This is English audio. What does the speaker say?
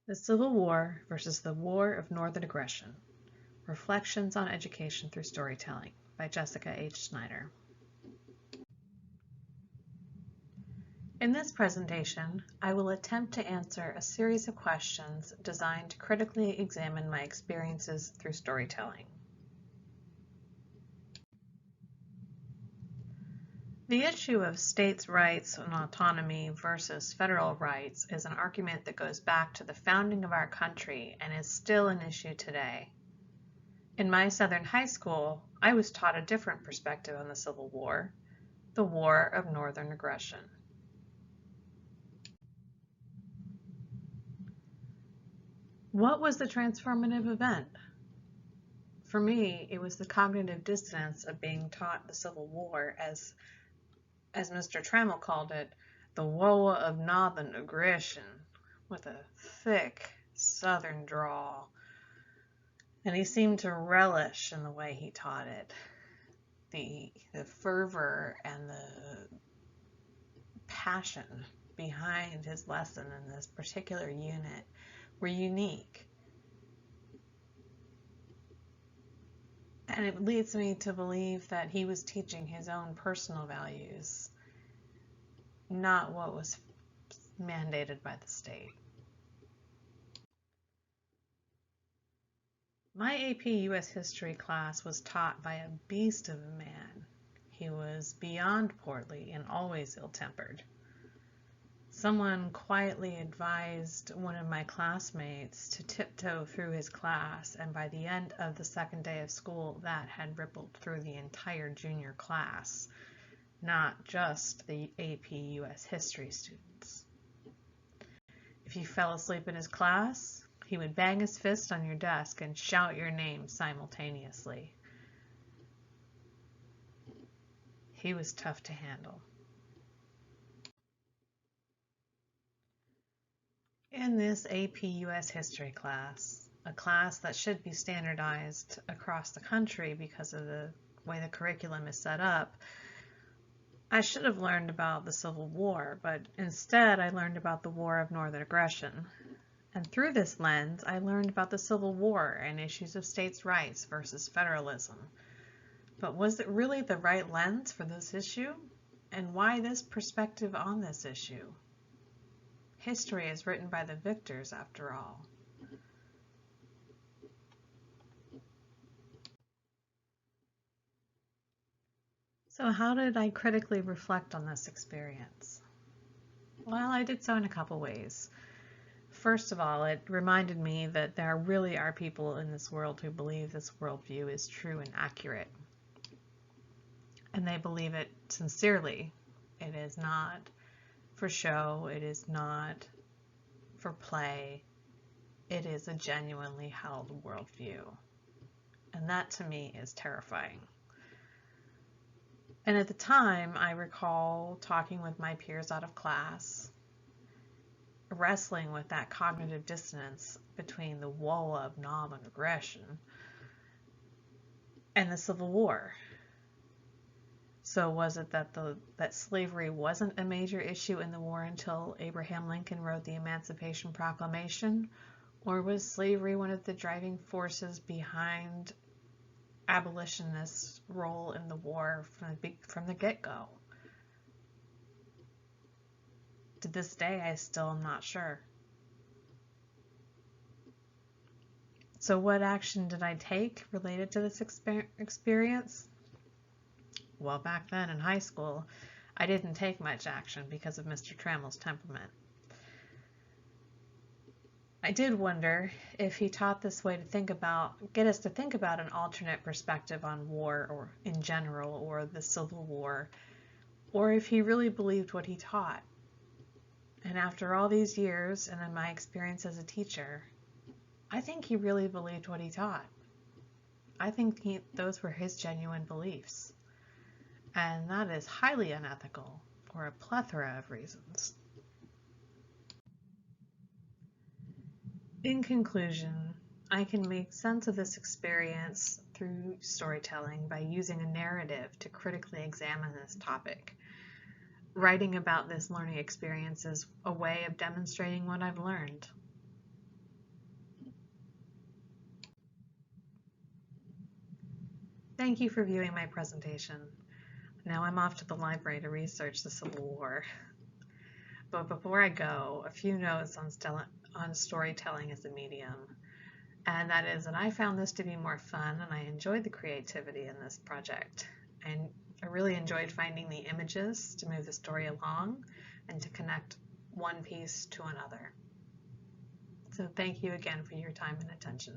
The Civil War versus the War of Northern Aggression. Reflections on Education Through Storytelling by Jessica H. Snyder. In this presentation, I will attempt to answer a series of questions designed to critically examine my experiences through storytelling. The issue of states' rights and autonomy versus federal rights is an argument that goes back to the founding of our country and is still an issue today. In my Southern high school, I was taught a different perspective on the Civil War, the War of Northern Aggression. What was the transformative event? For me, it was the cognitive dissonance of being taught the Civil War as Mr. Trammell called it, the War of Northern Aggression, with a thick Southern drawl. And he seemed to relish in the way he taught it. The fervor and the passion behind his lesson in this particular unit were unique. And it leads me to believe that he was teaching his own personal values, not what was mandated by the state. My AP US History class was taught by a beast of a man. He was beyond portly and always ill-tempered. Someone quietly advised one of my classmates to tiptoe through his class, and by the end of the second day of school, that had rippled through the entire junior class, not just the AP US History students. If you fell asleep in his class, he would bang his fist on your desk and shout your name simultaneously. He was tough to handle. In this AP US History class, a class that should be standardized across the country because of the way the curriculum is set up, I should have learned about the Civil War, but instead I learned about the War of Northern Aggression. And through this lens, I learned about the Civil War and issues of states' rights versus federalism. But was it really the right lens for this issue? And why this perspective on this issue? History is written by the victors, after all. So how did I critically reflect on this experience? Well, I did so in a couple ways. First of all, it reminded me that there really are people in this world who believe this worldview is true and accurate. And they believe it sincerely. It is not for show, it is not for play, it is a genuinely held worldview. And that to me is terrifying. And at the time, I recall talking with my peers out of class, wrestling with that cognitive dissonance between the War of Northern Aggression and the Civil War. So was it that slavery wasn't a major issue in the war until Abraham Lincoln wrote the Emancipation Proclamation? Or was slavery one of the driving forces behind abolitionists' role in the war from the get-go? To this day, I still am not sure. So what action did I take related to this experience? Well, back then in high school, I didn't take much action because of Mr. Trammell's temperament. I did wonder if he taught this way to get us to think about an alternate perspective on war or in general, or the Civil War, or if he really believed what he taught. And after all these years, and in my experience as a teacher, I think he really believed what he taught. I think those were his genuine beliefs. And that is highly unethical for a plethora of reasons. In conclusion, I can make sense of this experience through storytelling by using a narrative to critically examine this topic. Writing about this learning experience is a way of demonstrating what I've learned. Thank you for viewing my presentation. Now I'm off to the library to research the Civil War. But before I go, a few notes on storytelling as a medium. And that is that I found this to be more fun, and I enjoyed the creativity in this project. And I really enjoyed finding the images to move the story along and to connect one piece to another. So thank you again for your time and attention.